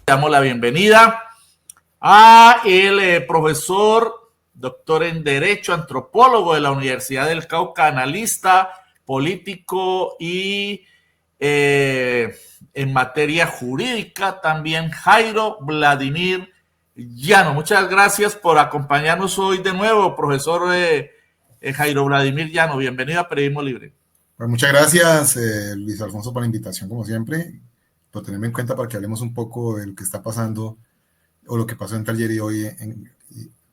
Damos la bienvenida a el profesor, doctor en Derecho, antropólogo de la Universidad del Cauca, analista político y en materia jurídica también, Jairo Vladimir Llano. Muchas gracias por acompañarnos hoy de nuevo, profesor Jairo Vladimir Llano. Bienvenido a Periodismo Libre. Pues muchas gracias, Luis Alfonso, por la invitación, como siempre, por tenerme en cuenta para que hablemos un poco de lo que está pasando o lo que pasó entre ayer y hoy,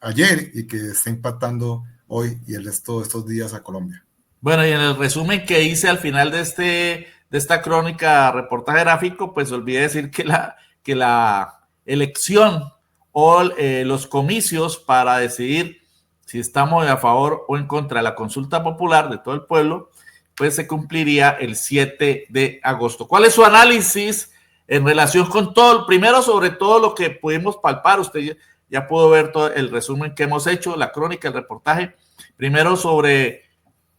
ayer, y que está impactando hoy y el resto de estos días a Colombia. Bueno, y en el resumen que hice al final de esta crónica, reportaje gráfico, pues olvidé decir que la elección o los comicios para decidir si estamos a favor o en contra de la consulta popular de todo el pueblo, pues se cumpliría el 7 de agosto. ¿Cuál es su análisis en relación con todo? Primero, sobre todo lo que pudimos palpar, usted ya pudo ver todo el resumen que hemos hecho, la crónica, el reportaje. Primero, sobre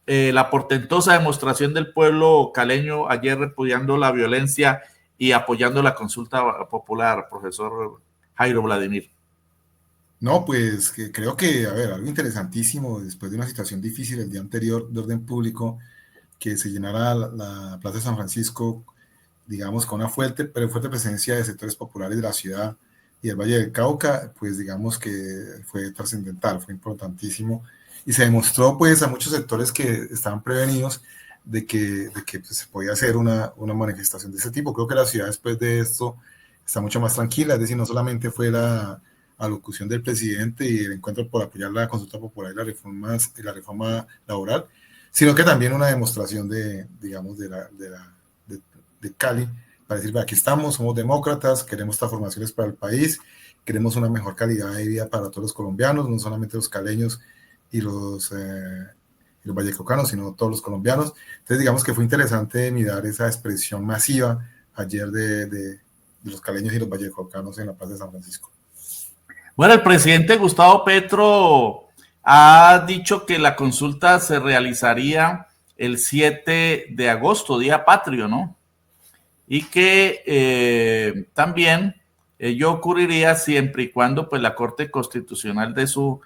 la portentosa demostración del pueblo caleño ayer repudiando la violencia y apoyando la consulta popular, profesor Jairo Vladimir. No, pues que creo que, a ver, algo interesantísimo después de una situación difícil el día anterior de orden público, que se llenara la Plaza de San Francisco, digamos, con una fuerte presencia de sectores populares de la ciudad y el Valle del Cauca, pues digamos que fue trascendental, fue importantísimo, y se demostró pues a muchos sectores que estaban prevenidos de que pues, se podía hacer una manifestación de ese tipo. Creo que la ciudad después de esto está mucho más tranquila, es decir, no solamente fue la alocución del presidente y el encuentro por apoyar la consulta popular y la reforma laboral, sino que también una demostración digamos, de Cali, para decir, aquí estamos, somos demócratas, queremos transformaciones para el país, queremos una mejor calidad de vida para todos los colombianos, no solamente los caleños y los vallecaucanos, sino todos los colombianos. Entonces, digamos que fue interesante mirar esa expresión masiva ayer de los caleños y los vallecaucanos en la Plaza de San Francisco. Bueno, el presidente Gustavo Petro ha dicho que la consulta se realizaría el 7 de agosto, día patrio, ¿no? Y que también ello ocurriría siempre y cuando pues la Corte Constitucional dé su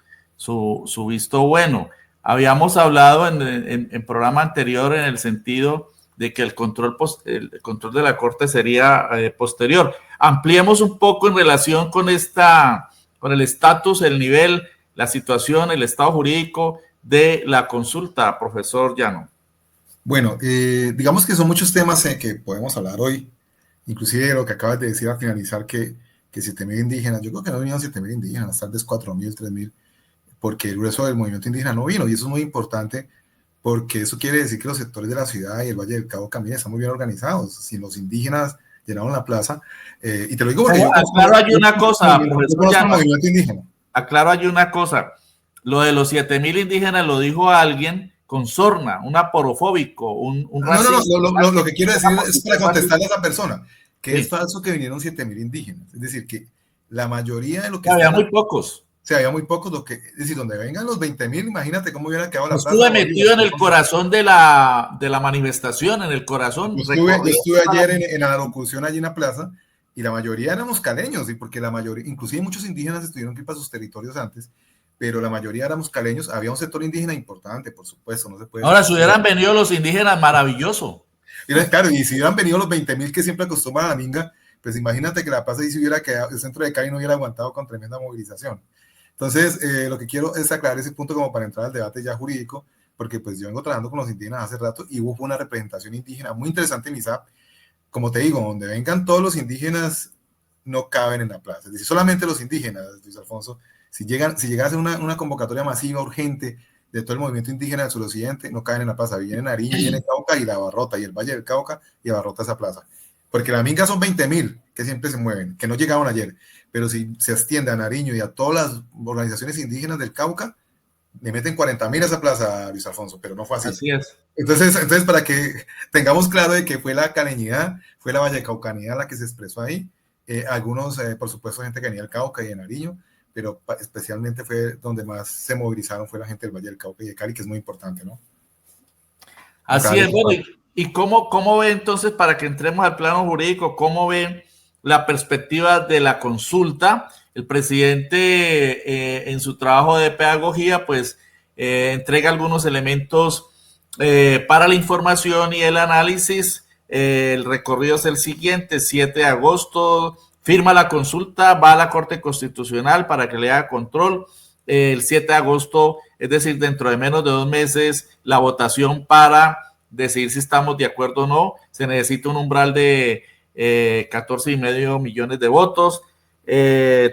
visto bueno. Habíamos hablado en programa anterior en el sentido de que el control de la Corte sería posterior. Ampliemos un poco en relación con el estatus, el nivel, la situación, el estado jurídico de la consulta, profesor Llano. Bueno, digamos que son muchos temas que podemos hablar hoy, inclusive lo que acabas de decir al finalizar, que 7.000 indígenas, yo creo que no vinieron 7.000 indígenas, tal vez 4.000, 3.000, porque el grueso del movimiento indígena no vino, y eso es muy importante, porque eso quiere decir que los sectores de la ciudad y el Valle del Cauca también están muy bien organizados. Si los indígenas llenaron la plaza, y te lo digo porque aclaro hay una cosa, profesor Llano, movimiento indígena. Aclaro hay una cosa, lo de los 7.000 indígenas lo dijo alguien con sorna, un aporofóbico, un racista. No, lo que quiero decir es para contestarle a esa persona, que es falso que vinieron 7.000 indígenas, es decir, que la mayoría de lo que... Había muy pocos. O sea, había muy pocos, es decir, donde vengan los 20.000, imagínate cómo hubiera quedado la plaza. Estuve metido en el corazón de la manifestación, en el corazón. Yo estuve ayer en la locución allí en la plaza, y la mayoría éramos caleños, y porque la mayoría, inclusive muchos indígenas estuvieron que ir para sus territorios antes, pero la mayoría éramos caleños. Había un sector indígena importante, por supuesto, no se puede... Ahora, si hubieran venido los indígenas, maravilloso. Claro, y si hubieran venido los 20.000 que siempre acostumbran a la minga, pues imagínate que la plaza ahí se hubiera quedado, el centro de Cali no hubiera aguantado con tremenda movilización. Entonces, lo que quiero es aclarar ese punto como para entrar al debate ya jurídico, porque pues yo vengo trabajando con los indígenas hace rato y hubo una representación indígena muy interesante en ISAP. Como te digo, donde vengan todos los indígenas no caben en la plaza, es decir, solamente los indígenas, Luis Alfonso. Si llegase una convocatoria masiva, urgente, de todo el movimiento indígena del suroccidente, no caen en la plaza. Viene Nariño, viene Cauca y la Barrota, y el Valle del Cauca y Abarrota esa plaza. Porque la minga son 20.000 que siempre se mueven, que no llegaron ayer. Pero si se extiende a Nariño y a todas las organizaciones indígenas del Cauca, le meten 40.000 a esa plaza, Luis Alfonso, pero no fue así. Así es. Entonces, para que tengamos claro de que fue la caleñidad, fue la vallecaucanidad la que se expresó ahí. Algunos, por supuesto, gente que venía del Cauca y de Nariño, pero especialmente fue donde más se movilizaron, fue la gente del Valle del Cauca y de Cali, que es muy importante, ¿no? Así es, bueno, ¿y cómo ve entonces, para que entremos al plano jurídico, cómo ve la perspectiva de la consulta. El presidente en su trabajo de pedagogía pues entrega algunos elementos para la información y el análisis. El recorrido es el siguiente: 7 de agosto, firma la consulta, va a la Corte Constitucional para que le haga control. El 7 de agosto, es decir, dentro de menos de 2 meses, la votación para decidir si estamos de acuerdo o no. Se necesita un umbral de 14,5 millones de votos.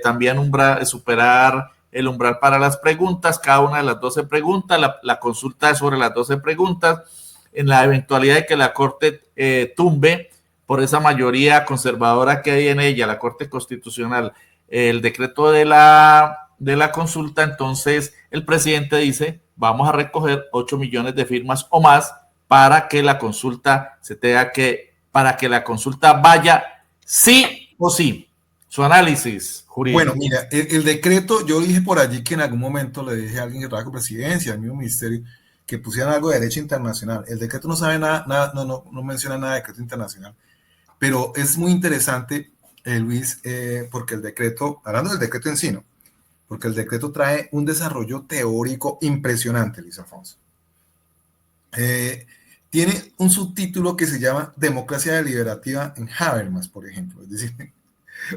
También superar el umbral para las preguntas, cada una de las 12 preguntas. La consulta es sobre las 12 preguntas. En la eventualidad de que la Corte tumbe por esa mayoría conservadora que hay en ella, la Corte Constitucional, el decreto de la consulta, entonces el presidente dice: vamos a recoger 8 millones de firmas o más para que la consulta para que la consulta vaya sí o sí. Su análisis jurídico. Bueno, mira, el decreto, yo dije por allí que en algún momento le dije a alguien que trabaja con presidencia, al mismo ministerio, que pusieran algo de derecho internacional. El decreto no sabe nada, no menciona nada de decreto internacional, pero es muy interesante, Luis, porque el decreto, hablando del decreto en sí, ¿no? Porque el decreto trae un desarrollo teórico impresionante, Luis Alfonso. Tiene un subtítulo que se llama Democracia Deliberativa en Habermas, por ejemplo, es decir,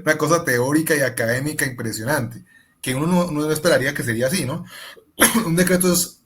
una cosa teórica y académica impresionante, que uno no esperaría que sería así, ¿no? Un decreto es,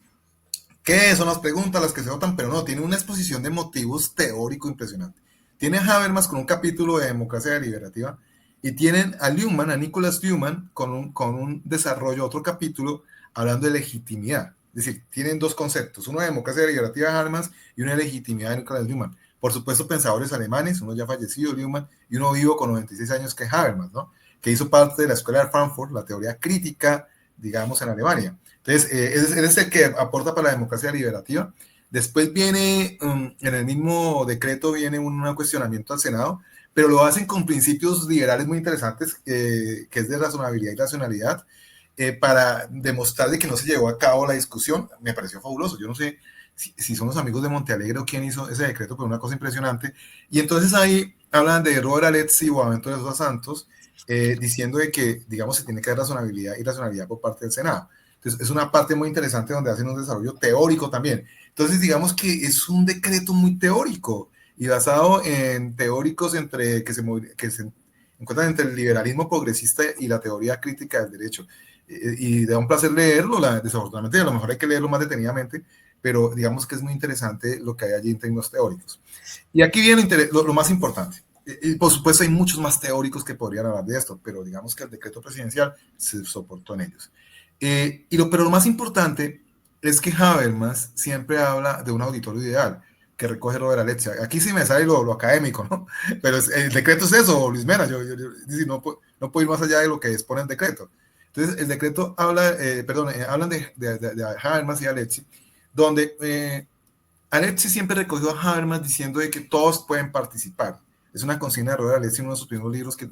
¿qué son las preguntas, las que se votan? Pero no, tiene una exposición de motivos teórico impresionante. Tiene a Habermas con un capítulo de democracia deliberativa y tienen a Luhmann, a Nicholas Luhmann, con un desarrollo, otro capítulo, hablando de legitimidad. Es decir, tienen dos conceptos, uno de democracia deliberativa de Habermas y una de legitimidad de Nicholas Luhmann. Por supuesto, pensadores alemanes, uno ya fallecido, Luhmann, y uno vivo con 96 años, que es Habermas, ¿no? Que hizo parte de la Escuela de Frankfurt, la teoría crítica, digamos, en Alemania. Entonces, es el que aporta para la democracia deliberativa. Después viene, en el mismo decreto, viene un cuestionamiento al Senado, pero lo hacen con principios liberales muy interesantes, que es de razonabilidad y racionalidad, para demostrar de que no se llevó a cabo la discusión. Me pareció fabuloso. Yo no sé si son los amigos de Montealegre o quién hizo ese decreto, pero una cosa impresionante. Y entonces ahí hablan de Robert Alex y Boaventura de Sousa Santos, diciendo de que, digamos, se tiene que dar razonabilidad y racionalidad por parte del Senado. Entonces, es una parte muy interesante donde hacen un desarrollo teórico también. Entonces, digamos que es un decreto muy teórico y basado en teóricos que se encuentran entre el liberalismo progresista y la teoría crítica del derecho. Y da un placer leerlo, desafortunadamente a lo mejor hay que leerlo más detenidamente, pero digamos que es muy interesante lo que hay allí en términos teóricos. Y aquí viene lo más importante. Y por supuesto hay muchos más teóricos que podrían hablar de esto, pero digamos que el decreto presidencial se soportó en ellos. Pero lo más importante es que Habermas siempre habla de un auditorio ideal que recoge Robert Alexia. Aquí sí me sale lo académico, ¿no? Pero el decreto es eso, Luis Mena. Yo no puedo ir más allá de lo que expone el decreto. Entonces, el decreto hablan de Habermas y Alexi, donde Alexi siempre recogió a Habermas diciendo de que todos pueden participar. Es una consigna de Robert Alexi, uno de sus primeros libros que,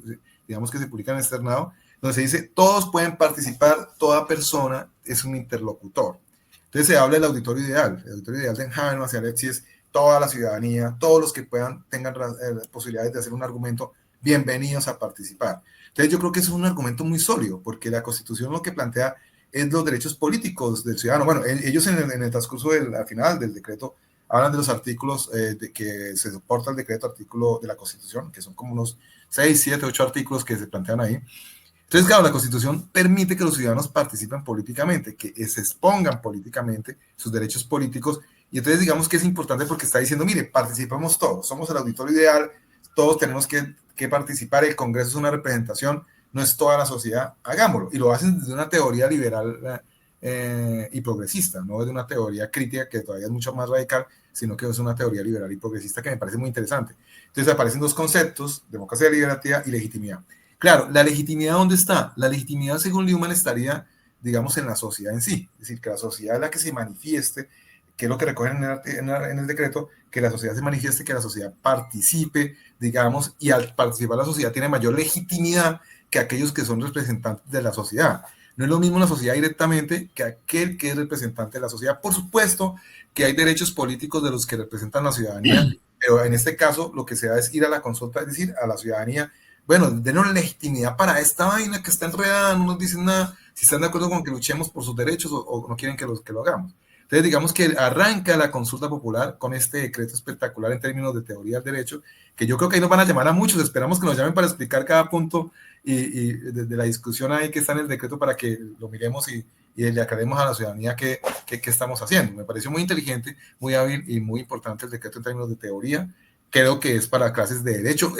digamos, que se publican en externado, donde se dice, todos pueden participar, toda persona es un interlocutor. Entonces se habla del auditorio ideal. El auditorio ideal de Habermas y Alexi es toda la ciudadanía, todos los que tengan las posibilidades de hacer un argumento, bienvenidos a participar. Entonces yo creo que es un argumento muy sólido, porque la Constitución lo que plantea es los derechos políticos del ciudadano. Bueno, ellos en el transcurso al final del decreto hablan de los artículos de que se soporta el decreto, artículo de la Constitución, que son como unos 6, 7, 8 artículos que se plantean ahí. Entonces, claro, la Constitución permite que los ciudadanos participen políticamente, que se expongan políticamente sus derechos políticos, y entonces digamos que es importante porque está diciendo, mire, participamos todos, somos el auditorio ideal, todos tenemos que participar, el Congreso es una representación, no es toda la sociedad, hagámoslo, y lo hacen desde una teoría liberal y progresista, no de una teoría crítica que todavía es mucho más radical, sino que es una teoría liberal y progresista que me parece muy interesante. Entonces aparecen dos conceptos, democracia deliberativa y legitimidad. Claro, ¿la legitimidad dónde está? La legitimidad, según Luhmann, estaría, digamos, en la sociedad en sí. Es decir, que la sociedad es la que se manifieste, que es lo que recogen en el decreto, que la sociedad se manifieste, que la sociedad participe, digamos, y al participar la sociedad tiene mayor legitimidad que aquellos que son representantes de la sociedad. No es lo mismo la sociedad directamente que aquel que es representante de la sociedad. Por supuesto que hay derechos políticos de los que representan la ciudadanía, pero en este caso lo que se da es ir a la consulta, es decir, a la ciudadanía, bueno, denos legitimidad para esta vaina que está enredada, no nos dicen nada, si están de acuerdo con que luchemos por sus derechos o no quieren que lo hagamos. Entonces, digamos que arranca la consulta popular con este decreto espectacular en términos de teoría del derecho, que yo creo que ahí nos van a llamar a muchos, esperamos que nos llamen para explicar cada punto y de la discusión ahí que está en el decreto para que lo miremos y le aclaremos a la ciudadanía qué estamos haciendo. Me pareció muy inteligente, muy hábil y muy importante el decreto en términos de teoría. Creo que es para clases de derecho.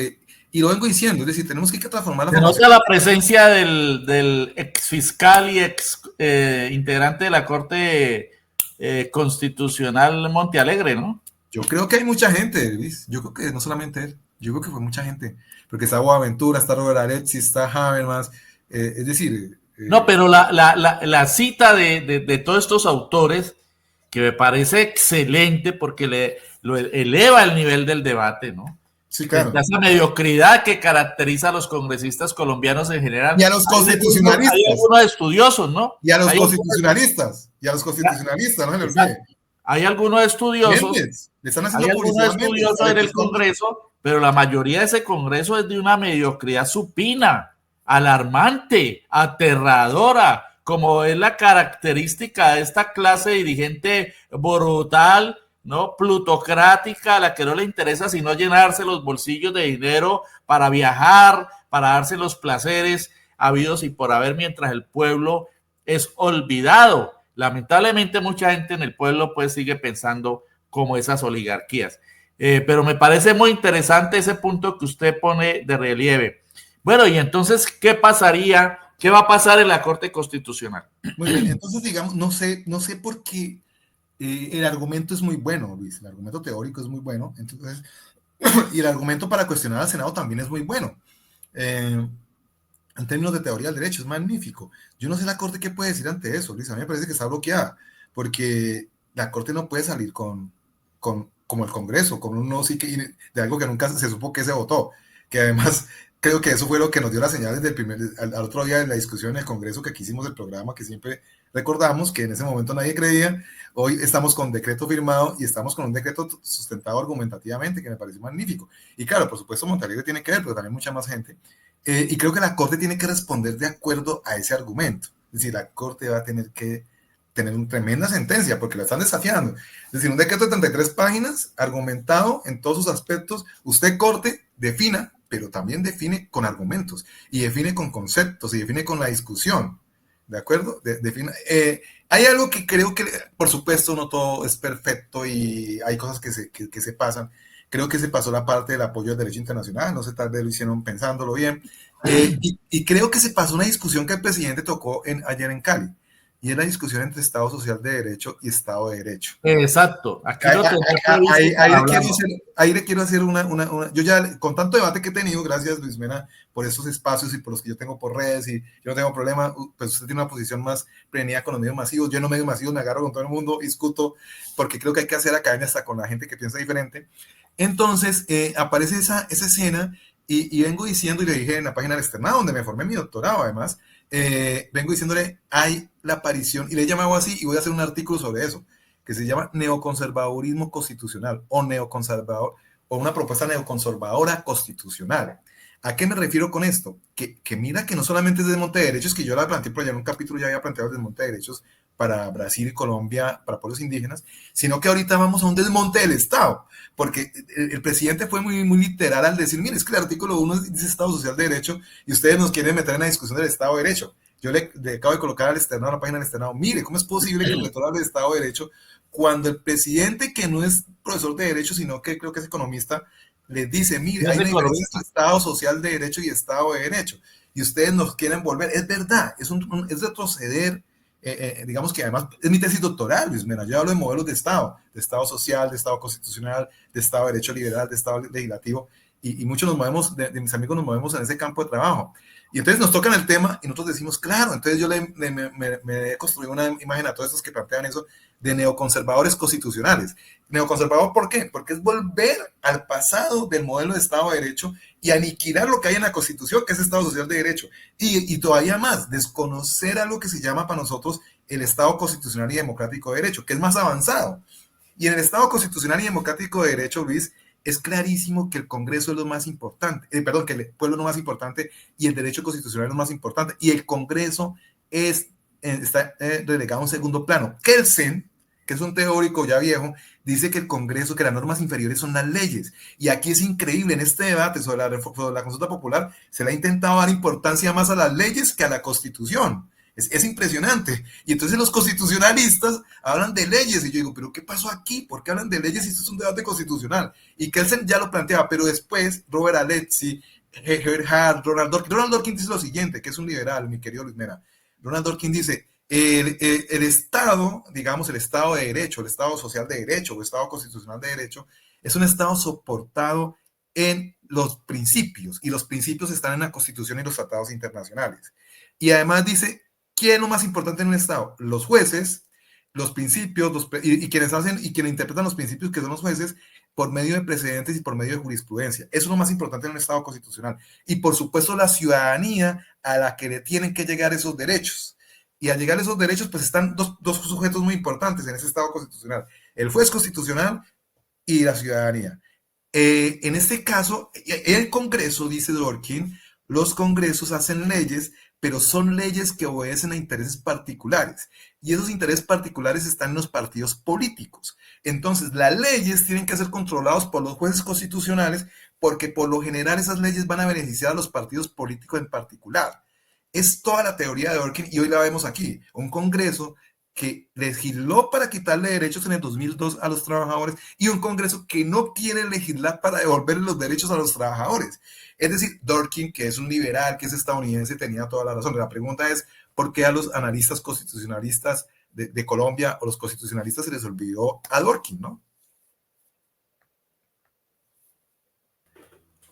Y lo vengo diciendo, es decir, tenemos que transformar la formación. Se nota la presencia del ex fiscal y ex integrante de la Corte Constitucional Montealegre, ¿no? Yo creo que hay mucha gente, Luis. Yo creo que no solamente él, yo creo que fue mucha gente. Porque está Boaventura, está Robert Alexis, está Habermas, es decir... no, pero la cita de todos estos autores, que me parece excelente porque lo eleva el nivel del debate, ¿no? Sí, claro. Esa mediocridad que caracteriza a los congresistas colombianos en general. Y a los constitucionalistas. Hay algunos estudiosos, ¿no? Y a los constitucionalistas. Y a los constitucionalistas, no se le olvide. Hay algunos estudiosos. Hay algunos estudiosos en el Congreso, pero la mayoría de ese Congreso es de una mediocridad supina, alarmante, aterradora, como es la característica de esta clase dirigente brutal, ¿no? Plutocrática, a la que no le interesa sino llenarse los bolsillos de dinero para viajar, para darse los placeres habidos y por haber, mientras el pueblo es olvidado. Lamentablemente mucha gente en el pueblo pues sigue pensando como esas oligarquías. Pero me parece muy interesante ese punto que usted pone de relieve. Bueno, y entonces, ¿qué pasaría? ¿Qué va a pasar en la Corte Constitucional? Muy bien, entonces digamos, no sé por qué el argumento es muy bueno, Luis, el argumento teórico es muy bueno, entonces, y el argumento para cuestionar al Senado también es muy bueno. En términos de teoría del derecho, es magnífico. Yo no sé la Corte qué puede decir ante eso, Luis, a mí me parece que está bloqueada, porque la Corte no puede salir como el Congreso, con un no sí que de algo que nunca se supo que se votó, que además creo que eso fue lo que nos dio las señales al otro día de la discusión en el Congreso, que aquí hicimos el programa que siempre recordamos, que en ese momento nadie creía. Hoy estamos con decreto firmado y estamos con un decreto sustentado argumentativamente, que me parece magnífico. Y claro, por supuesto, Montalegre tiene que ver, pero también mucha más gente. Y creo que la Corte tiene que responder de acuerdo a ese argumento. Es decir, la Corte va a tener que tener una tremenda sentencia porque la están desafiando. Es decir, un decreto de 33 páginas, argumentado en todos sus aspectos. Usted, Corte, defina, pero también define con argumentos y define con conceptos y define con la discusión. ¿De acuerdo? Hay algo que creo que, por supuesto, no todo es perfecto y hay cosas que se pasan. Creo que se pasó la parte del apoyo al derecho internacional, no sé, tal vez lo hicieron pensándolo bien. Y creo que se pasó una discusión que el presidente tocó ayer en Cali, y es la discusión entre Estado Social de Derecho y Estado de Derecho. Exacto. Aquí ahí le quiero hacer yo ya, con tanto debate que he tenido, gracias Luis Mena, por esos espacios y por los que yo tengo por redes, y yo no tengo problema, pues usted tiene una posición más prevenida con los medios masivos, yo en los medios masivos me agarro con todo el mundo, discuto, porque creo que hay que hacer academia hasta con la gente que piensa diferente. Entonces, aparece esa escena y vengo diciendo, y le dije en la página del externado, donde me formé mi doctorado además, vengo diciéndole, hay la aparición, y le he llamado así, y voy a hacer un artículo sobre eso, que se llama neoconservadurismo constitucional, o una propuesta neoconservadora constitucional. ¿A qué me refiero con esto? Que mira que no solamente es desmonte de derechos, que yo la planteé por allá en un capítulo, ya había planteado el desmonte de derechos para Brasil y Colombia, para pueblos indígenas, sino que ahorita vamos a un desmonte del Estado, porque el presidente fue muy, muy literal al decir, mire, es que el artículo 1 dice Estado Social de Derecho y ustedes nos quieren meter en la discusión del Estado de Derecho. Yo le acabo de colocar al externado, a la página del externado, mire, ¿cómo es posible que el rector hable de Estado de Derecho cuando el presidente, que no es profesor de Derecho, sino que creo que es economista, le dice, mire, hay una diferencia entre Estado Social de Derecho y Estado de Derecho, y ustedes nos quieren volver? Es verdad, es retroceder. Digamos que además es mi tesis doctoral, Luis Mena. Yo hablo de modelos de Estado social, de Estado constitucional, de Estado de Derecho liberal, de Estado legislativo, y muchos nos movemos, de mis amigos nos movemos en ese campo de trabajo. Y entonces nos tocan el tema y nosotros decimos, claro, entonces yo me he construido una imagen a todos estos que plantean eso de neoconservadores constitucionales. Neoconservador, ¿por qué? Porque es volver al pasado del modelo de Estado de Derecho y aniquilar lo que hay en la Constitución, que es Estado Social de Derecho. Y todavía más, desconocer algo que se llama para nosotros el Estado Constitucional y Democrático de Derecho, que es más avanzado. Y en el Estado Constitucional y Democrático de Derecho, Luis, es clarísimo que el Congreso es lo más importante, perdón, que el pueblo es lo más importante y el derecho constitucional es lo más importante, y el Congreso está relegado a un segundo plano. Kelsen, que es un teórico ya viejo, dice que el Congreso, que las normas inferiores son las leyes. Y aquí es increíble, en este debate sobre la consulta popular, se le ha intentado dar importancia más a las leyes que a la Constitución. Es impresionante. Y entonces los constitucionalistas hablan de leyes. Y yo digo, ¿pero qué pasó aquí? ¿Por qué hablan de leyes si esto es un debate constitucional? Y Kelsen ya lo planteaba, pero después Robert Alexy, Gerhard, Ronald Dworkin dice lo siguiente, que es un liberal, mi querido Luis Mera. Ronald Dworkin dice, el Estado, digamos, el Estado de Derecho, el Estado social de Derecho o Estado constitucional de Derecho, es un Estado soportado en los principios, y los principios están en la Constitución y los tratados internacionales. Y además dice, ¿quién es lo más importante en un Estado? Los jueces, los principios, y quienes hacen y quienes interpretan los principios, que son los jueces, por medio de precedentes y por medio de jurisprudencia. Eso es lo más importante en un Estado constitucional. Y por supuesto la ciudadanía a la que le tienen que llegar esos derechos. Y al llegar a esos derechos, pues están dos sujetos muy importantes en ese Estado constitucional: el juez constitucional y la ciudadanía. En este caso, el Congreso, dice Dworkin, los congresos hacen leyes, pero son leyes que obedecen a intereses particulares. Y esos intereses particulares están en los partidos políticos. Entonces, las leyes tienen que ser controladas por los jueces constitucionales, porque por lo general esas leyes van a beneficiar a los partidos políticos en particular. Es toda la teoría de Dworkin, y hoy la vemos aquí. Un Congreso que legisló para quitarle derechos en el 2002 a los trabajadores, y un Congreso que no quiere legislar para devolverle los derechos a los trabajadores. Es decir, Dworkin, que es un liberal, que es estadounidense, tenía toda la razón. La pregunta es, ¿por qué a los analistas constitucionalistas de Colombia o los constitucionalistas se les olvidó a Dworkin, no?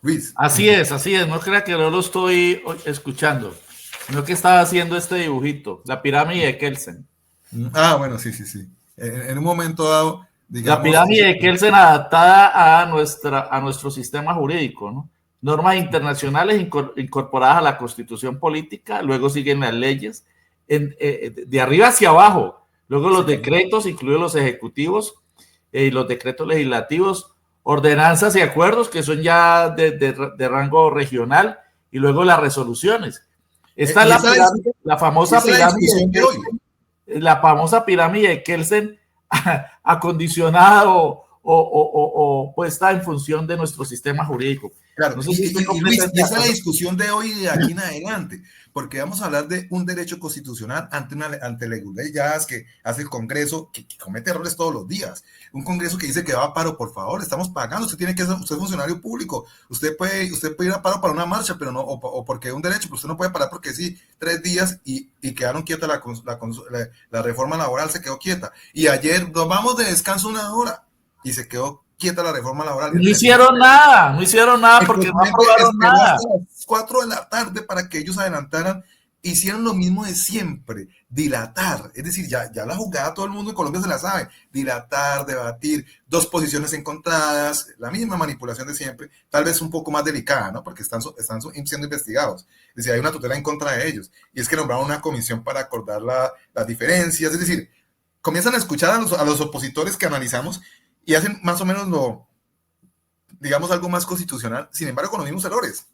Luis. Así es. No crea que no lo estoy escuchando, sino que estaba haciendo este dibujito, la pirámide de Kelsen. Ah, bueno, sí. En un momento dado, digamos, la pirámide de Kelsen adaptada a nuestro sistema jurídico, ¿no? Normas internacionales incorporadas a la Constitución política, luego siguen las leyes, de arriba hacia abajo, luego los decretos, incluidos los ejecutivos, y los decretos legislativos, ordenanzas y acuerdos que son ya de rango regional, y luego las resoluciones. Esta es la famosa pirámide de Kelsen, acondicionada o puesta en función de nuestro sistema jurídico. Claro, Luis, y esa es la discusión de hoy y de aquí en adelante, porque vamos a hablar de un derecho constitucional ante leyes que hace el Congreso, que comete errores todos los días. Un Congreso que dice que va a paro, por favor, estamos pagando, usted tiene que ser, usted es funcionario público, usted puede ir a paro para una marcha, pero no, o porque es un derecho, pero usted no puede parar porque sí, 3 días y quedaron quieta la reforma laboral, se quedó quieta. Y ayer nos vamos de descanso 1 hora y se quedó quieta la reforma laboral. No hicieron nada porque no aprobaron nada. Hasta las 4 de la tarde para que ellos adelantaran. Hicieron lo mismo de siempre, dilatar. Es decir, ya la jugada todo el mundo en Colombia se la sabe. Dilatar, debatir, 2 posiciones encontradas, la misma manipulación de siempre, tal vez un poco más delicada, ¿no? Porque están siendo investigados. Es decir, hay una tutela en contra de ellos. Y es que nombraron una comisión para acordar las diferencias. Es decir, comienzan a escuchar a los opositores que analizamos y hacen más o menos digamos, algo más constitucional, sin embargo, con los mismos errores.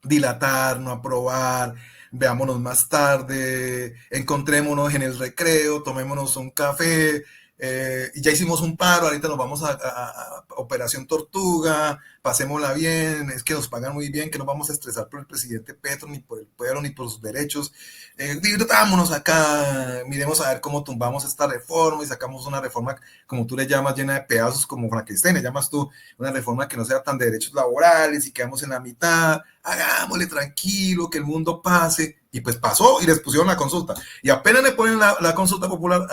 Dilatar, no aprobar, veámonos más tarde, encontrémonos en el recreo, tomémonos un café, ya hicimos un paro, ahorita nos vamos a Operación Tortuga, pasémosla bien, es que nos pagan muy bien, que no vamos a estresar por el presidente Petro, ni por el pueblo, ni por sus derechos. Divirtámonos acá, miremos a ver cómo tumbamos esta reforma y sacamos una reforma, como tú le llamas, llena de pedazos, como Frankenstein, le llamas tú, una reforma que no sea tan de derechos laborales y quedamos en la mitad, hagámosle tranquilo, que el mundo pase. Y pues pasó y les pusieron la consulta. Y apenas le ponen la consulta popular,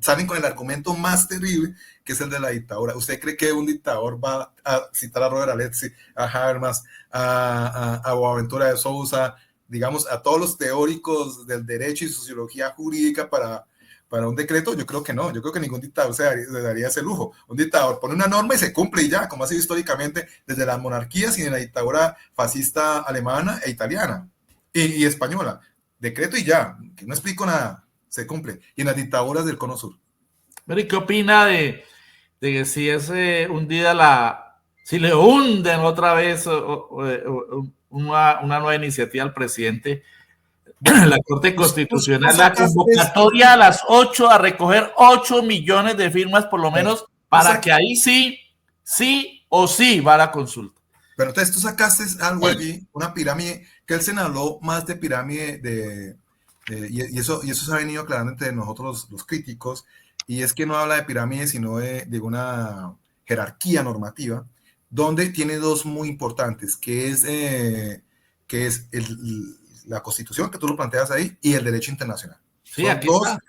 salen con el argumento más terrible, que es el de la dictadura. ¿Usted cree que un dictador va a citar a Robert Alexy, a Habermas, a Boaventura de Sousa, digamos, a todos los teóricos del derecho y sociología jurídica para un decreto? Yo creo que no. Yo creo que ningún dictador se daría ese lujo. Un dictador pone una norma y se cumple y ya, como ha sido históricamente desde las monarquías y en la dictadura fascista alemana e italiana. Y española, decreto y ya, que no explico nada, se cumple. Y en las dictaduras del Cono Sur. ¿Qué opina de de que si es hundida si le hunden otra vez una nueva iniciativa al presidente, Bueno, la Corte tú Constitucional, la sacaste, convocatoria a las 8 a recoger 8 millones de firmas por lo menos para que ahí sí o sí va a la consulta. Pero entonces tú sacaste algo allí, una pirámide, que él se habló más de pirámide y eso se ha venido aclarando entre nosotros los críticos, y es que no habla de pirámide, sino de una jerarquía normativa, donde tiene dos muy importantes, que es la Constitución, que tú lo planteas ahí, y el derecho internacional. Sí, son aquí dos, está.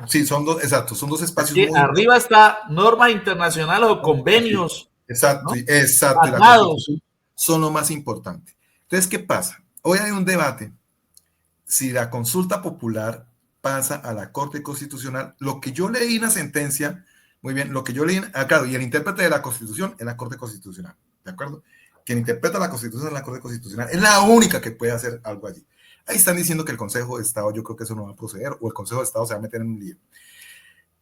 Sí, son dos, exacto, son dos espacios aquí, muy arriba está normas internacionales o convenios. Exacto, ¿no? Exacto. Y la Constitución son lo más importante. Entonces, ¿qué pasa? Hoy hay un debate si la consulta popular pasa a la Corte Constitucional. Lo que yo leí en la sentencia, muy bien, lo que yo leí, claro, y el intérprete de la Constitución es la Corte Constitucional, ¿de acuerdo? Quien interpreta la Constitución es la Corte Constitucional, es la única que puede hacer algo allí. Ahí están diciendo que el Consejo de Estado, yo creo que eso no va a proceder, o el Consejo de Estado se va a meter en un lío.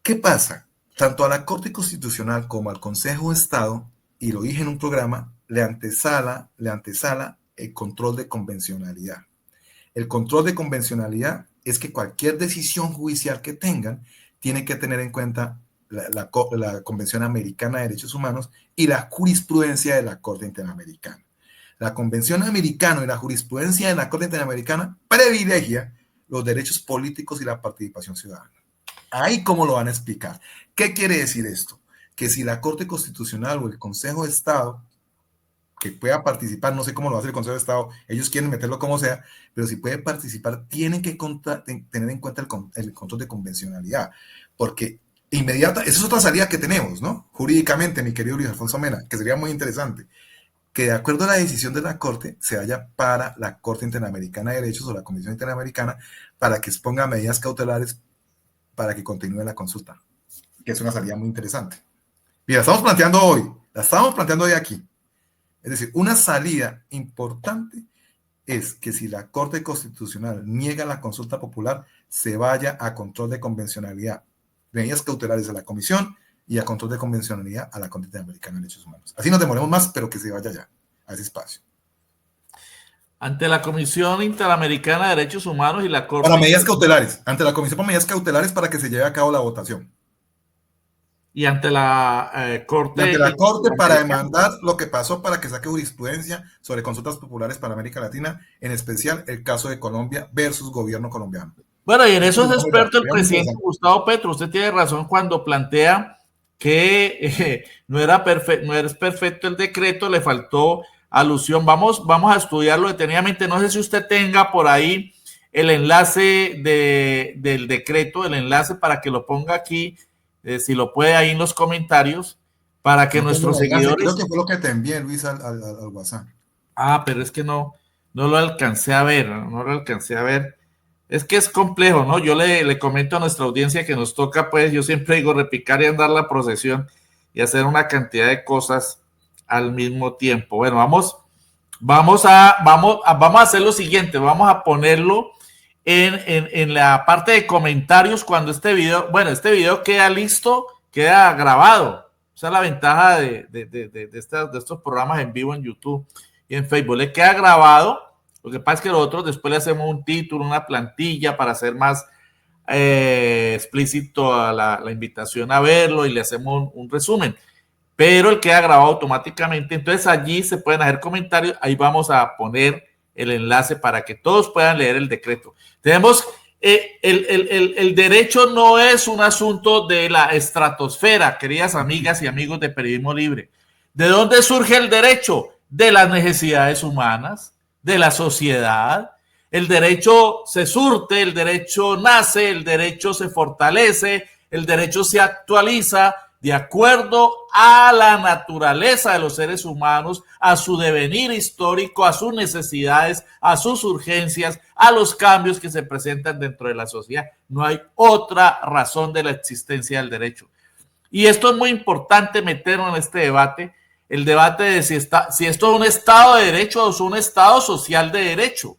¿Qué pasa? Tanto a la Corte Constitucional como al Consejo de Estado, y lo dije en un programa, le antesala el control de convencionalidad. El control de convencionalidad es que cualquier decisión judicial que tengan tiene que tener en cuenta la Convención Americana de Derechos Humanos y la jurisprudencia de la Corte Interamericana. La Convención Americana y la jurisprudencia de la Corte Interamericana privilegia los derechos políticos y la participación ciudadana. Ahí cómo lo van a explicar. ¿Qué quiere decir esto? Que si la Corte Constitucional o el Consejo de Estado, que pueda participar, no sé cómo lo va a hacer el Consejo de Estado, ellos quieren meterlo como sea, pero si puede participar, tienen que tener en cuenta el control de convencionalidad, porque esa es otra salida que tenemos, ¿no? Jurídicamente, mi querido Luis Alfonso Mena, que sería muy interesante, que de acuerdo a la decisión de la Corte, se vaya para la Corte Interamericana de Derechos o la Comisión Interamericana para que exponga medidas cautelares para que continúe la consulta, que es una salida muy interesante. Mira, la estamos planteando hoy aquí. Es decir, una salida importante es que si la Corte Constitucional niega la consulta popular, se vaya a control de convencionalidad, medidas cautelares a la Comisión y a control de convencionalidad a la Corte Interamericana de Derechos Humanos. Así nos demoremos más, pero que se vaya ya a ese espacio. Ante la Comisión Interamericana de Derechos Humanos y la Corte... Para medidas cautelares, ante la Comisión para medidas cautelares para que se lleve a cabo la votación. Y ante la Corte... Y ante la Corte para demandar lo que pasó para que saque jurisprudencia sobre consultas populares para América Latina, en especial el caso de Colombia versus gobierno colombiano. Bueno, y en eso es experto el presidente Gustavo Petro. Usted tiene razón cuando plantea que no es perfecto el decreto, le faltó alusión. Vamos a estudiarlo detenidamente. No sé si usted tenga por ahí el enlace del decreto, el enlace para que lo ponga aquí, si lo puede ahí en los comentarios, para que nuestros seguidores... Creo que fue lo que te envié, Luis, al WhatsApp. Ah, pero es que no lo alcancé a ver, Es que es complejo, ¿no? Yo le comento a nuestra audiencia que nos toca, pues, yo siempre digo, repicar y andar la procesión y hacer una cantidad de cosas al mismo tiempo. Bueno, vamos a hacer lo siguiente, vamos a ponerlo en la parte de comentarios cuando este video queda listo, queda grabado. Esa es la ventaja de estos programas en vivo en YouTube y en Facebook. Le queda grabado. Lo que pasa es que nosotros después le hacemos un título, una plantilla para hacer más explícito a la invitación a verlo y le hacemos un resumen. Pero él queda grabado automáticamente. Entonces allí se pueden hacer comentarios. Ahí vamos a poner el enlace para que todos puedan leer el decreto. Tenemos el derecho no es un asunto de la estratosfera, queridas amigas y amigos de Periodismo Libre. ¿De dónde surge el derecho? De las necesidades humanas, de la sociedad. El derecho se surte, el derecho nace, el derecho se fortalece, el derecho se actualiza de acuerdo a la naturaleza de los seres humanos, a su devenir histórico, a sus necesidades, a sus urgencias, a los cambios que se presentan dentro de la sociedad. No hay otra razón de la existencia del derecho. Y esto es muy importante meterlo en este debate, el debate de si esto es un Estado de Derecho o es un Estado social de derecho.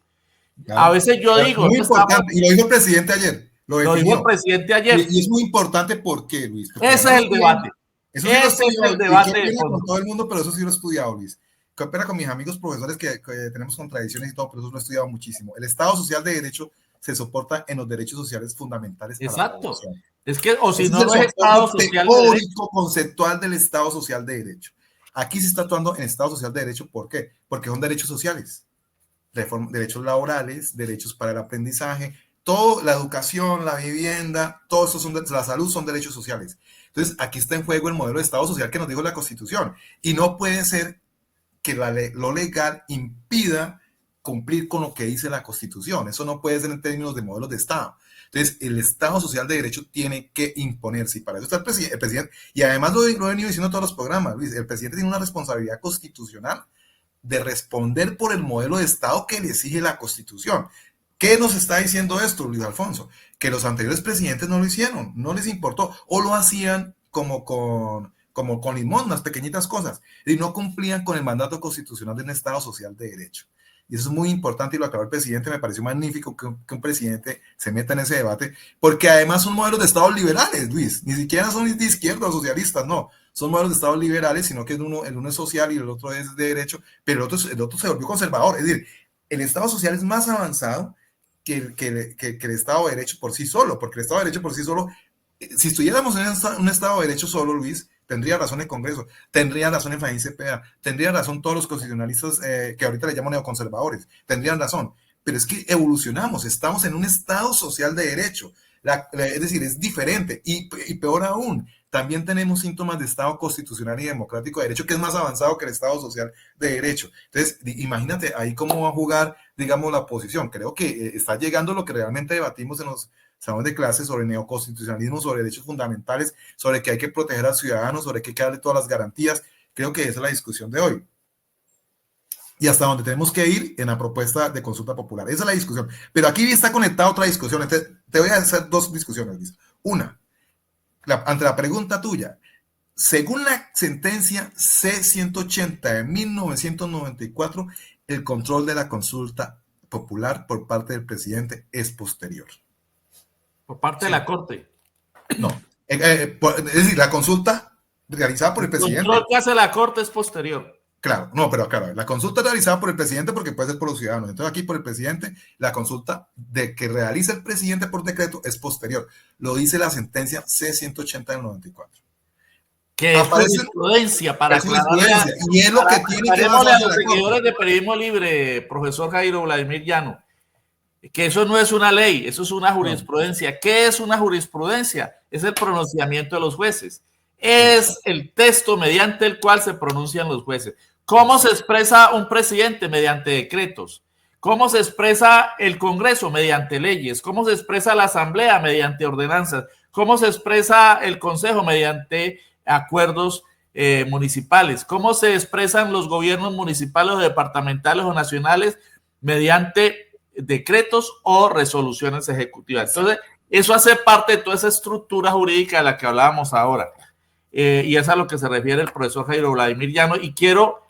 Claro. A veces yo digo... Muy importante, y lo dijo el presidente ayer. Lo dijo el presidente ayer. Y es muy importante, ¿por qué, Luis? Porque ese es el debate. Eso sí lo he Ese es el estudiado, y qué debate de pena con fondo. todo el mundo, pero eso sí lo he estudiado, Luis. Qué pena con mis amigos profesores que tenemos contradicciones y todo, pero eso lo he estudiado muchísimo. El Estado Social de Derecho se soporta en los derechos sociales fundamentales para la Exacto. población. Es que, o si Ese es no, el no es Estado soporte social de derecho. teórico conceptual del Estado Social de Derecho. Aquí se está actuando en Estado Social de Derecho, ¿por qué? Porque son derechos sociales, derechos laborales, derechos para el aprendizaje, todo, la educación, la vivienda, todo eso son, la salud son derechos sociales. Entonces, aquí está en juego el modelo de Estado social que nos dijo la Constitución. Y no puede ser que lo legal impida cumplir con lo que dice la Constitución. Eso no puede ser en términos de modelos de Estado. Entonces, el Estado social de derecho tiene que imponerse y para eso está el presidente. Y además lo he venido diciendo en todos los programas, Luis, el presidente tiene una responsabilidad constitucional de responder por el modelo de Estado que le exige la Constitución. ¿Qué nos está diciendo esto, Luis Alfonso? Que los anteriores presidentes no lo hicieron, no les importó, o lo hacían como con limón, pequeñitas cosas, y no cumplían con el mandato constitucional de un Estado social de derecho. Y eso es muy importante y lo aclaró el presidente. Me pareció magnífico que un presidente se meta en ese debate, porque además son modelos de Estados liberales, Luis, ni siquiera son de izquierda o socialistas, no, son modelos de Estados liberales, sino que el uno es social y el otro es de derecho, pero el otro se volvió conservador. Es decir, el Estado social es más avanzado que el Estado de Derecho por sí solo, porque el Estado de Derecho por sí solo, si estuviéramos en un Estado de Derecho solo, Luis, tendría razón el Congreso, tendría razón Efraín Cepeda, tendría razón todos los constitucionalistas que ahorita le llaman neoconservadores, tendrían razón, pero es que evolucionamos, estamos en un Estado social de derecho, es decir, es diferente y peor aún, también tenemos síntomas de Estado constitucional y democrático de derecho que es más avanzado que el Estado social de derecho. Entonces, imagínate ahí cómo va a jugar, digamos, la oposición. Creo que está llegando lo que realmente debatimos en los salones de clases sobre neoconstitucionalismo, sobre derechos fundamentales, sobre que hay que proteger al ciudadano, sobre que hay que darle todas las garantías. Creo que esa es la discusión de hoy. Y hasta donde tenemos que ir en la propuesta de consulta popular. Esa es la discusión. Pero aquí está conectada otra discusión. Entonces, te voy a hacer dos discusiones, Luis. Una, ante la pregunta tuya, según la sentencia C-180 de 1994, el control de la consulta popular por parte del presidente es posterior. Por parte de la Corte. No, es decir, la consulta realizada por el presidente. El control que hace la Corte es posterior. Claro, no, pero claro, la consulta realizada por el presidente porque puede ser por los ciudadanos. Entonces aquí por el presidente, la consulta de que realiza el presidente por decreto es posterior. Lo dice la sentencia C-180 del 94. Que es jurisprudencia para aclarar. Y es lo que tiene que dar a los seguidores de Periodismo Libre, profesor Jairo Vladimir Llano, que eso no es una ley, eso es una jurisprudencia. No. ¿Qué es una jurisprudencia? Es el pronunciamiento de los jueces. Es el texto mediante el cual se pronuncian los jueces. ¿Cómo se expresa un presidente? Mediante decretos. ¿Cómo se expresa el Congreso? Mediante leyes. ¿Cómo se expresa la Asamblea? Mediante ordenanzas. ¿Cómo se expresa el Consejo? Mediante acuerdos municipales. ¿Cómo se expresan los gobiernos municipales o departamentales o nacionales? Mediante decretos o resoluciones ejecutivas. Entonces, eso hace parte de toda esa estructura jurídica de la que hablábamos ahora. Y es a lo que se refiere el profesor Jairo Vladimir Llano. Y quiero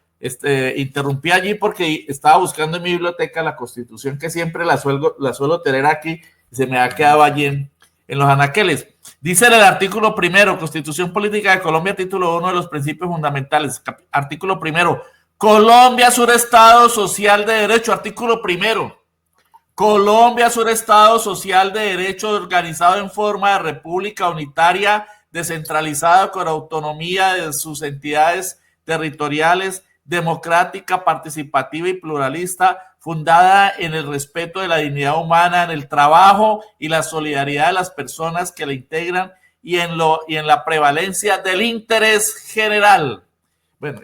interrumpí allí porque estaba buscando en mi biblioteca la Constitución, que siempre la suelo tener aquí, y se me ha quedado allí en los anaqueles. Dice en el artículo primero, Constitución Política de Colombia, título 1 de los principios fundamentales, artículo primero, Colombia es un Estado social de derecho, artículo primero. Colombia es un Estado social de derecho organizado en forma de república unitaria, descentralizada con autonomía de sus entidades territoriales, democrática, participativa y pluralista, fundada en el respeto de la dignidad humana, en el trabajo y la solidaridad de las personas que la integran y en la prevalencia del interés general. Bueno,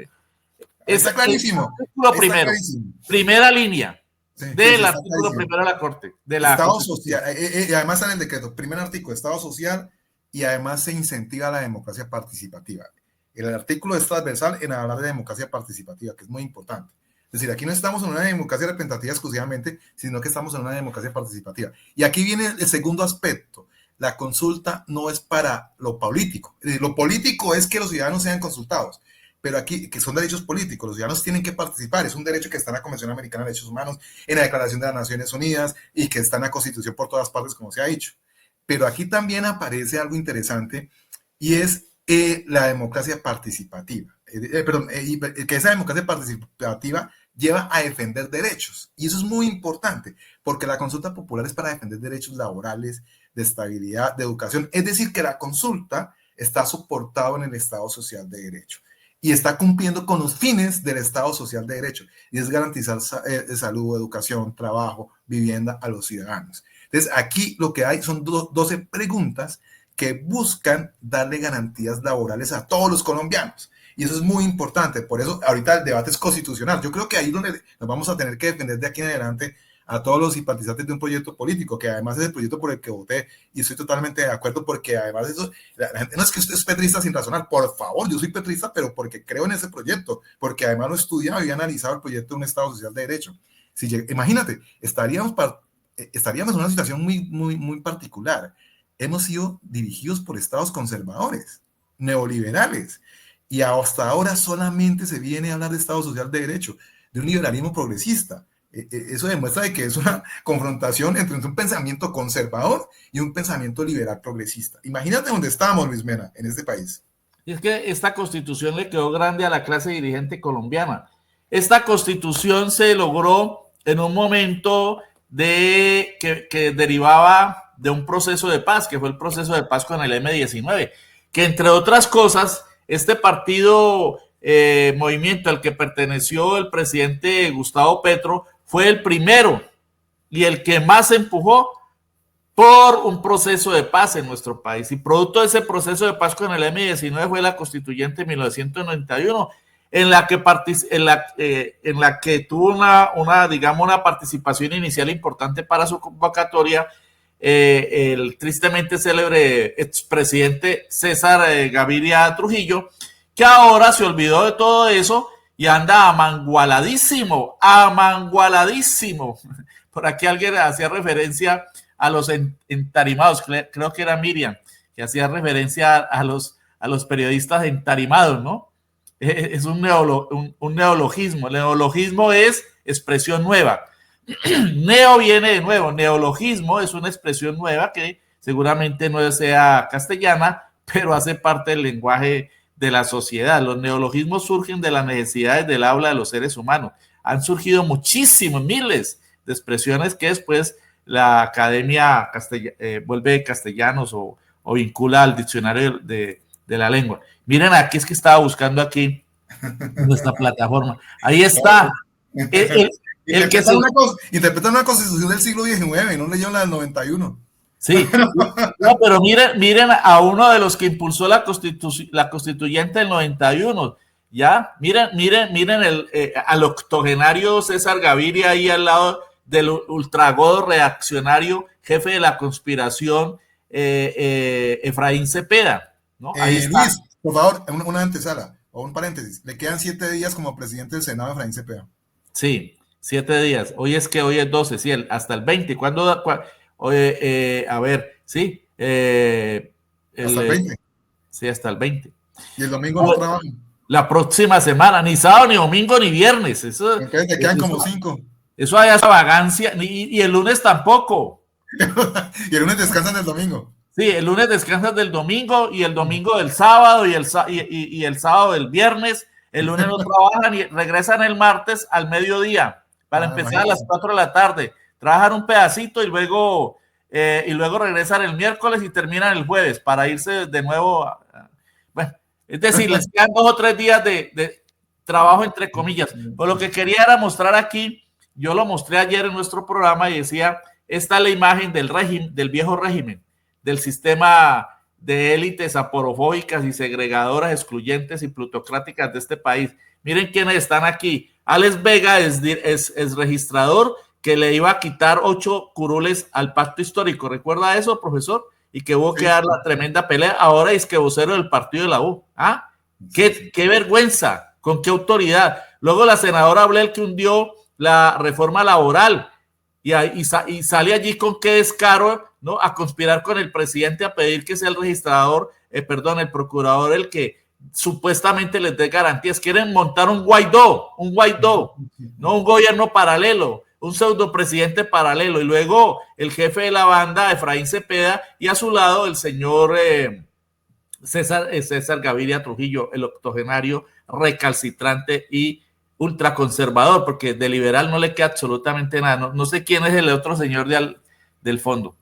está clarísimo. Artículo primero, clarísimo. Primera línea. Sí, del artículo primero de la Corte. De la Estado social, y además en el decreto, primer artículo, Estado social, y además se incentiva la democracia participativa. El artículo es transversal en hablar de democracia participativa, que es muy importante. Es decir, aquí no estamos en una democracia representativa exclusivamente, sino que estamos en una democracia participativa. Y aquí viene el segundo aspecto. La consulta no es para lo político. Lo político es que los ciudadanos sean consultados. Pero aquí, que son derechos políticos, los ciudadanos tienen que participar, es un derecho que está en la Convención Americana de Derechos Humanos, en la Declaración de las Naciones Unidas y que está en la Constitución por todas partes, como se ha dicho. Pero aquí también aparece algo interesante y es la democracia participativa. Que esa democracia participativa lleva a defender derechos. Y eso es muy importante, porque la consulta popular es para defender derechos laborales, de estabilidad, de educación. Es decir, que la consulta está soportada en el Estado Social de Derecho y está cumpliendo con los fines del Estado Social de Derecho, y es garantizar salud, educación, trabajo, vivienda a los ciudadanos. Entonces, aquí lo que hay son 12 preguntas que buscan darle garantías laborales a todos los colombianos. Y eso es muy importante. Por eso ahorita el debate es constitucional. Yo creo que ahí es donde nos vamos a tener que defender de aquí en adelante a todos los simpatizantes de un proyecto político, que además es el proyecto por el que voté, y estoy totalmente de acuerdo, porque además eso, la gente no es que usted es petrista sin razonar, por favor, yo soy petrista, pero porque creo en ese proyecto, porque además lo he estudiado y he analizado el proyecto de un Estado Social de Derecho. Imagínate, estaríamos en una situación muy particular. Hemos sido dirigidos por estados conservadores, neoliberales, y hasta ahora solamente se viene a hablar de Estado Social de Derecho, de un liberalismo progresista. Eso demuestra de que es una confrontación entre un pensamiento conservador y un pensamiento liberal progresista. Imagínate dónde estamos, Luis Mena, en este país. Y es que esta constitución le quedó grande a la clase dirigente colombiana. Esta constitución se logró en un momento que derivaba de un proceso de paz, que fue el proceso de paz con el M-19, que entre otras cosas, este partido movimiento al que perteneció el presidente Gustavo Petro fue el primero y el que más empujó por un proceso de paz en nuestro país. Y producto de ese proceso de paz con el M-19 fue la constituyente de 1991, en la que tuvo una participación inicial importante para su convocatoria el tristemente célebre expresidente César Gaviria Trujillo, que ahora se olvidó de todo eso y anda amangualadísimo. Por aquí alguien hacía referencia a los entarimados, creo que era Miriam, que hacía referencia a los periodistas entarimados, ¿no? Es un neologismo. El neologismo es expresión nueva. Neo viene de nuevo, neologismo es una expresión nueva que seguramente no sea castellana, pero hace parte del lenguaje de la sociedad. Los neologismos surgen de las necesidades del habla de los seres humanos. Han surgido muchísimos, miles de expresiones que después la academia vuelve castellanos o vincula al diccionario de la lengua. Miren, aquí es que estaba buscando aquí nuestra plataforma. Ahí está. Interpretan una constitución del siglo XIX y no leyeron la del 91. Sí, no, pero miren a uno de los que impulsó la constituyente del 91, ya, miren al octogenario César Gaviria ahí al lado del ultragodo reaccionario, jefe de la conspiración, Efraín Cepeda, ¿no? Ahí está. Luis, por favor, una antesala o un paréntesis, le quedan 7 días como presidente del Senado Efraín Cepeda. Sí, 7 días, hoy es 12, sí, hasta el 20, ¿cuándo? A ver, sí. Hasta el 20. Sí, hasta el 20. Y el domingo no trabajan. La próxima semana, ni sábado, ni domingo, ni viernes. Eso, entonces te quedan como 5. Eso hay esa vagancia, y el lunes tampoco. Y el lunes descansan del domingo. Sí, el lunes descansan del domingo, y el domingo del sábado, y el sábado del viernes. El lunes no trabajan y regresan el martes al mediodía para empezar a las 4 de la tarde. Trabajan un pedacito y luego regresan el miércoles y terminan el jueves para irse de nuevo. Bueno, es decir, les quedan 2 o 3 días de trabajo, entre comillas. Pues lo que quería era mostrar aquí, yo lo mostré ayer en nuestro programa y decía, esta es la imagen del viejo régimen, del sistema de élites aporofóbicas y segregadoras, excluyentes y plutocráticas de este país. Miren quiénes están aquí. Alex Vega es registrador, que le iba a quitar 8 curules al pacto histórico. ¿Recuerda eso, profesor? Y que hubo que dar la tremenda pelea. Ahora es que vocero del partido de la U. ¿Ah? ¡Qué vergüenza! ¿Con qué autoridad? Luego la senadora Blel, que hundió la reforma laboral y sale allí con qué descaro, ¿no? A conspirar con el presidente, a pedir que sea el registrador, el procurador, el que supuestamente les dé garantías. Quieren montar un Guaidó, no un gobierno paralelo, un pseudo presidente paralelo, y luego el jefe de la banda, Efraín Cepeda, y a su lado el señor César Gaviria Trujillo, el octogenario recalcitrante y ultraconservador, porque de liberal no le queda absolutamente nada. No sé quién es el otro señor del fondo.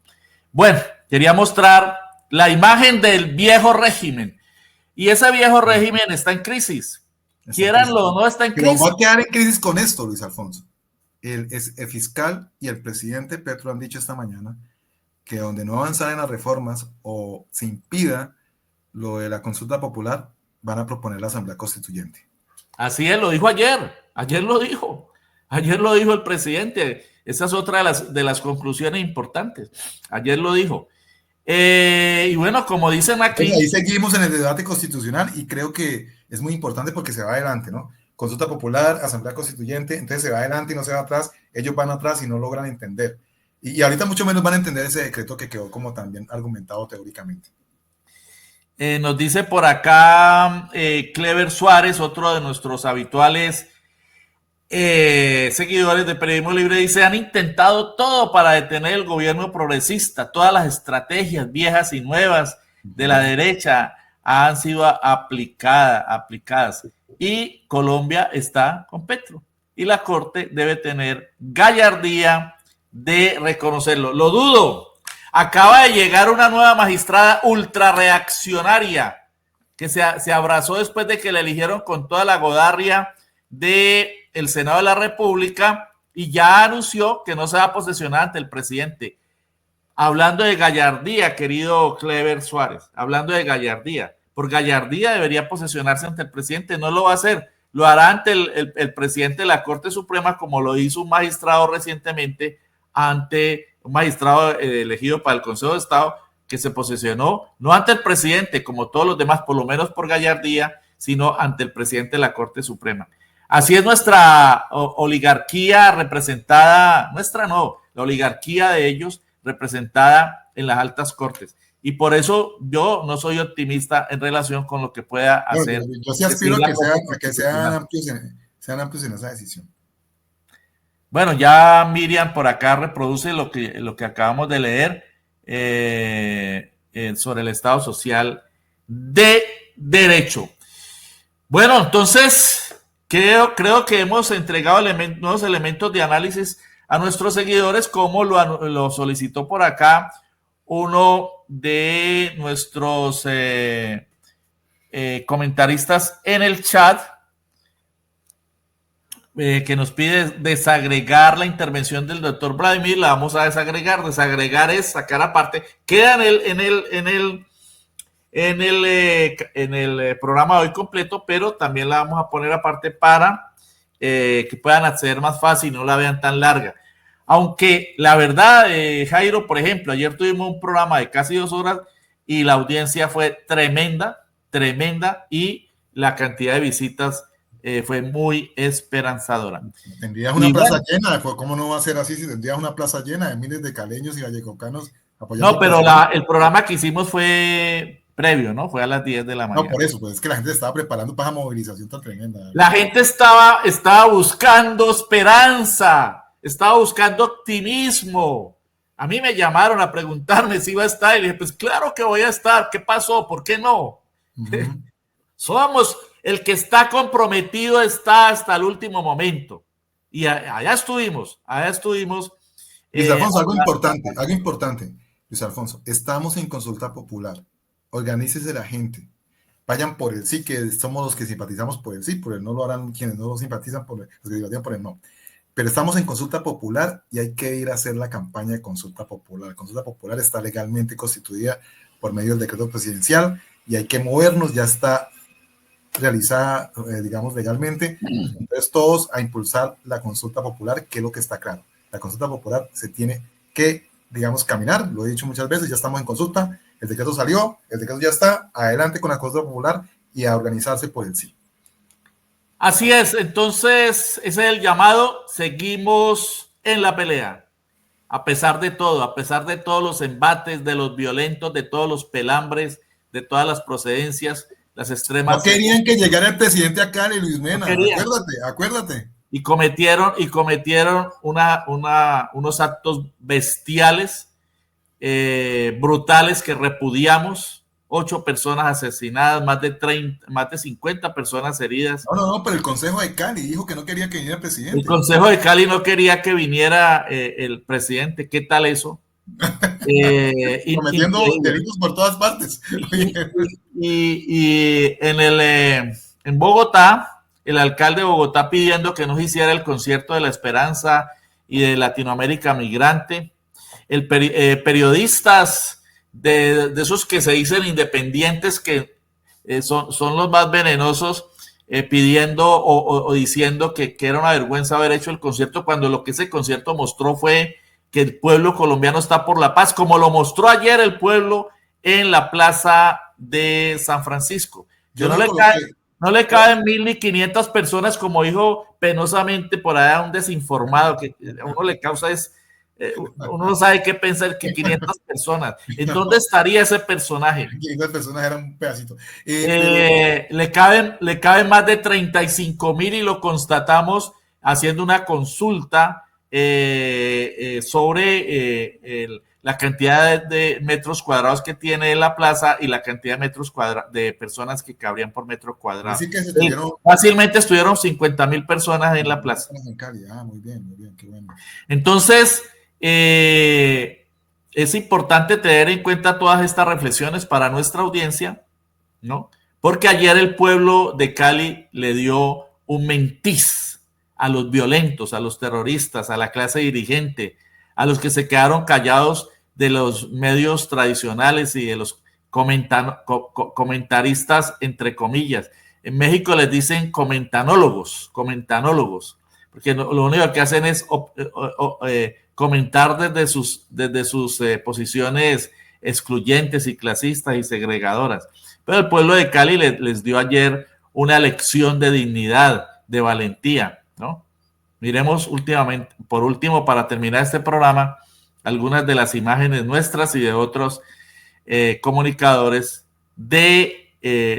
Bueno, quería mostrar la imagen del viejo régimen. Y ese viejo régimen está en crisis. Quieranlo o no, está en crisis. Pero va a quedar en crisis con esto, Luis Alfonso. El fiscal y el presidente Petro han dicho esta mañana que donde no avanzan en las reformas o se impida lo de la consulta popular, van a proponer la Asamblea Constituyente. Así es, lo dijo ayer. Ayer lo dijo el presidente. Esa es otra de las conclusiones importantes. Ayer lo dijo. Y bueno, como dicen aquí... Pues ahí seguimos en el debate constitucional y creo que es muy importante porque se va adelante, ¿no? Consulta popular, Asamblea Constituyente, entonces se va adelante y no se va atrás, ellos van atrás y no logran entender. Y ahorita mucho menos van a entender ese decreto que quedó como también argumentado teóricamente. Nos dice por acá Clever Suárez, otro de nuestros habituales seguidores de Periodismo Libre, dice: han intentado todo para detener el gobierno progresista, todas las estrategias viejas y nuevas de la derecha han sido aplicadas y Colombia está con Petro y la Corte debe tener gallardía de reconocerlo. Lo dudo. Acaba de llegar una nueva magistrada ultra reaccionaria que se abrazó después de que la eligieron con toda la godarria del Senado de la República y ya anunció que no se va a posesionar ante el presidente. Hablando de gallardía, querido Clever Suárez, hablando de gallardía, por gallardía debería posesionarse ante el presidente, no lo va a hacer, lo hará ante el presidente de la Corte Suprema, como lo hizo un magistrado recientemente ante un magistrado elegido para el Consejo de Estado, que se posesionó no ante el presidente, como todos los demás, por lo menos por gallardía, sino ante el presidente de la Corte Suprema. Así es nuestra oligarquía representada, la oligarquía de ellos representada en las altas cortes. Y por eso yo no soy optimista en relación con lo que pueda hacer. Yo sí aspiro a que sean amplios en esa decisión. Bueno, ya Miriam por acá reproduce lo que acabamos de leer sobre el Estado Social de Derecho. Bueno, entonces creo que hemos entregado nuevos elementos de análisis a nuestros seguidores, como lo solicitó por acá uno de nuestros comentaristas en el chat, que nos pide desagregar la intervención del doctor Vladimir. La vamos a desagregar. Desagregar es sacar aparte. Queda en el programa de hoy completo, pero también la vamos a poner aparte para que puedan acceder más fácil y no la vean tan larga. Aunque la verdad, Jairo, por ejemplo, ayer tuvimos un programa de casi 2 horas y la audiencia fue tremenda y la cantidad de visitas fue muy esperanzadora. Tendrías una plaza llena, ¿cómo no va a ser así si tendrías una plaza llena de miles de caleños y vallecocanos apoyando? No, pero el programa que hicimos fue previo, ¿no? Fue a las 10 de la mañana. No, por eso, pues es que la gente estaba preparando para esa movilización tan tremenda. La gente estaba buscando esperanza, estaba buscando optimismo. A mí me llamaron a preguntarme si iba a estar y le dije, pues claro que voy a estar. ¿Qué pasó? ¿Por qué no? Somos... El que está comprometido está hasta el último momento. Y allá estuvimos. Luis Alfonso, algo importante. Luis Alfonso, estamos en consulta popular. Organícese la gente. Vayan por el sí, que somos los que simpatizamos por el sí, por el no lo harán quienes no lo simpatizan, los que simpatizan por el no. Pero estamos en consulta popular y hay que ir a hacer la campaña de consulta popular. La consulta popular está legalmente constituida por medio del decreto presidencial y hay que movernos, ya está realizada, digamos, legalmente. Entonces todos a impulsar la consulta popular, que es lo que está claro. La consulta popular se tiene que, digamos, caminar, lo he dicho muchas veces, ya estamos en consulta, el decreto salió, el decreto ya está, adelante con la consulta popular y a organizarse por el sí. Así es, entonces ese es el llamado, seguimos en la pelea, a pesar de todo, a pesar de todos los embates, de los violentos, de todos los pelambres, de todas las procedencias, las extremas. No querían que llegara el presidente acá, ni Luis Mena, acuérdate. Y cometieron unos actos bestiales, brutales, que repudiamos, 8 personas asesinadas, más de 50 personas heridas. No, pero el Consejo de Cali dijo que no quería que viniera el presidente. El Consejo de Cali no quería que viniera el presidente. ¿Qué tal eso? Cometiendo delitos por todas partes. Y en Bogotá, el alcalde de Bogotá pidiendo que no se hiciera el concierto de la Esperanza y de Latinoamérica Migrante. Periodistas de esos que se dicen independientes, que son los más venenosos, pidiendo o diciendo que era una vergüenza haber hecho el concierto, cuando lo que ese concierto mostró fue que el pueblo colombiano está por la paz, como lo mostró ayer el pueblo en la plaza de San Francisco. No le caben 1.500 personas, como dijo penosamente por allá un desinformado, que a uno le causa uno no sabe qué pensar, que 500 personas. ¿En dónde estaría ese personaje? 500 personas eran un pedacito. Le caben más de 35,000 y lo constatamos haciendo una consulta sobre la cantidad de metros cuadrados que tiene la plaza y la cantidad de metros cuadrados de personas que cabrían por metro cuadrado. Así que fácilmente estuvieron 50,000 personas en la plaza. Muy bien, qué bueno. Entonces, es importante tener en cuenta todas estas reflexiones para nuestra audiencia, ¿no? Porque ayer el pueblo de Cali le dio un mentiz a los violentos, a los terroristas, a la clase dirigente, a los que se quedaron callados de los medios tradicionales y de los comentaristas, entre comillas. En México les dicen comentanólogos, porque lo único que hacen es comentar desde sus posiciones excluyentes y clasistas y segregadoras. Pero el pueblo de Cali les dio ayer una lección de dignidad, de valentía, ¿no? Miremos por último, para terminar este programa, algunas de las imágenes nuestras y de otros comunicadores de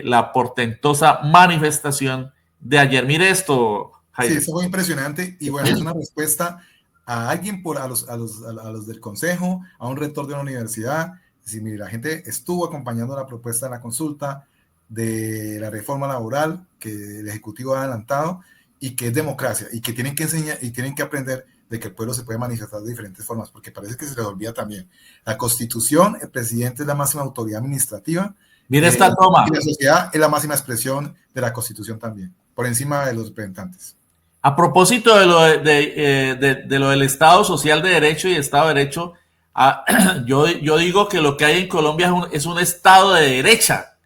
la portentosa manifestación de ayer. Mire esto, Jaime. Sí, eso fue impresionante y bueno, es una respuesta a alguien, a los del consejo, a un rector de una universidad. Es decir, mire, la gente estuvo acompañando la propuesta de la consulta de la reforma laboral que el Ejecutivo ha adelantado y que es democracia y que tienen que enseñar y tienen que aprender de que el pueblo se puede manifestar de diferentes formas, porque parece que se les olvida también. La Constitución, el presidente es la máxima autoridad administrativa. Mira esta toma. Y la sociedad es la máxima expresión de la Constitución también, por encima de los representantes. A propósito de lo del Estado Social de Derecho y Estado de Derecho, yo digo que lo que hay en Colombia es un Estado de derecha.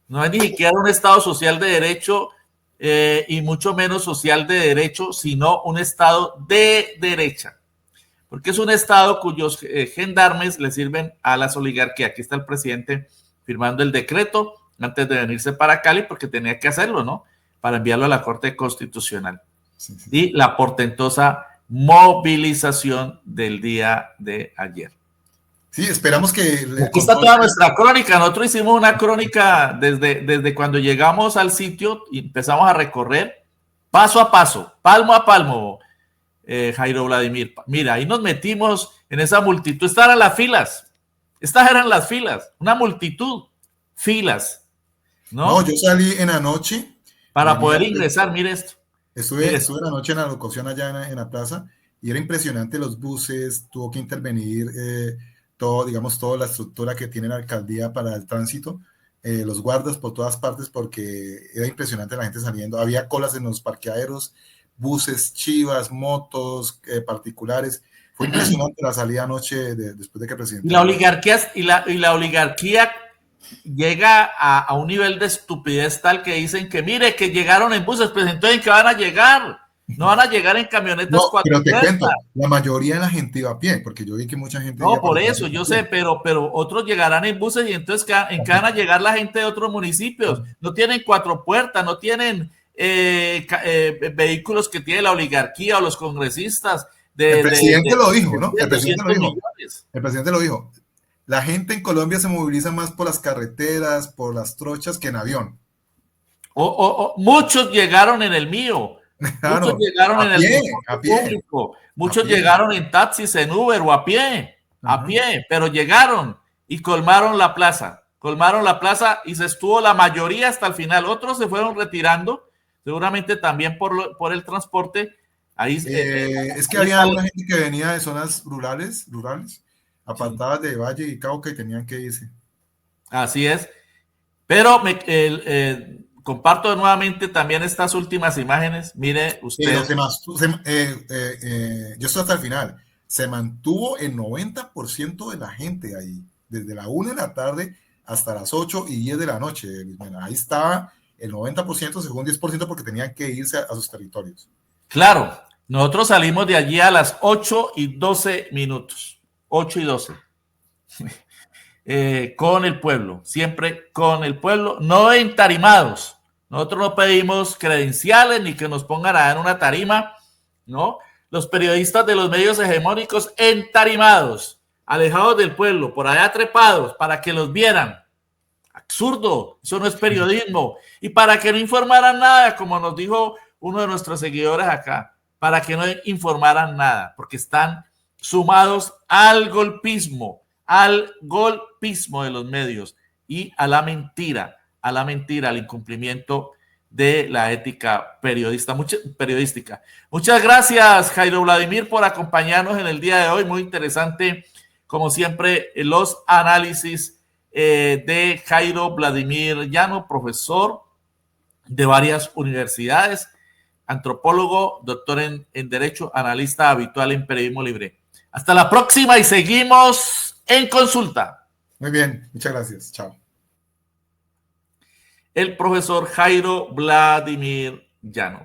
No es ni siquiera un Estado social de derecho y mucho menos social de derecho, sino un Estado de derecha. Porque es un Estado cuyos gendarmes le sirven a las oligarquías. Aquí está el presidente firmando el decreto antes de venirse para Cali, porque tenía que hacerlo, ¿no? Para enviarlo a la Corte Constitucional. Sí. Y la portentosa movilización del día de ayer. Sí, esperamos que... Aquí está toda nuestra crónica. Nosotros hicimos una crónica desde cuando llegamos al sitio y empezamos a recorrer paso a paso, palmo a palmo, Jairo Vladimir. Mira, ahí nos metimos en esa multitud. Estas eran las filas, una multitud, filas. No, yo salí en la noche. Para poder ingresar, mire esto. Estuve en la noche en la locución allá en la plaza y era impresionante los buses, tuvo que intervenir... toda la estructura que tiene la alcaldía para el tránsito, los guardas por todas partes, porque era impresionante la gente saliendo. Había colas en los parqueaderos, buses, chivas, motos particulares. Fue impresionante la salida anoche después de que el presidente... Y la oligarquía llega a un nivel de estupidez tal que dicen que mire, que llegaron en buses, pues entonces ¿en qué van a llegar? No van a llegar en camionetas. No, pero te cuento, la mayoría de la gente iba a pie, porque yo vi que mucha gente... No, por eso, yo sé, pero otros llegarán en buses y entonces ¿en qué van a llegar la gente de otros municipios? No tienen 4 puertas, no tienen vehículos que tiene la oligarquía o los congresistas. El presidente lo dijo, ¿no? El presidente lo dijo. La gente en Colombia se moviliza más por las carreteras, por las trochas que en avión. Muchos llegaron en el mío. Claro, muchos llegaron en el público, muchos llegaron en taxis, en Uber o a pie, pero llegaron y colmaron la plaza, colmaron la plaza y se estuvo la mayoría hasta el final. Otros se fueron retirando, seguramente también por el transporte. Ahí, es que había una gente que venía de zonas rurales, apartadas de Valle y Cauca y tenían que irse. Así es. Pero comparto nuevamente también estas últimas imágenes. Mire usted. Yo estoy hasta el final. Se mantuvo el 90% de la gente ahí, desde la 1 de la tarde hasta las 8 y 10 de la noche. Ahí estaba el 90%, según 10%, porque tenían que irse a sus territorios. Claro, nosotros salimos de allí a las 8:12. 8:12. Con el pueblo, siempre con el pueblo, no entarimados. Nosotros no pedimos credenciales ni que nos pongan a dar una tarima, ¿no? Los periodistas de los medios hegemónicos entarimados, alejados del pueblo, por allá trepados, para que los vieran. Absurdo, eso no es periodismo. Y para que no informaran nada, como nos dijo uno de nuestros seguidores acá, para que no informaran nada, porque están sumados al golpismo de los medios y a la mentira, al incumplimiento de la ética periodística. Muchas gracias, Jairo Vladimir, por acompañarnos en el día de hoy. Muy interesante, como siempre, los análisis de Jairo Vladimir Llano, profesor de varias universidades, antropólogo, doctor en Derecho, analista habitual en Periodismo Libre. Hasta la próxima y seguimos en consulta. Muy bien, muchas gracias. Chao. El profesor Jairo Vladimir Llano.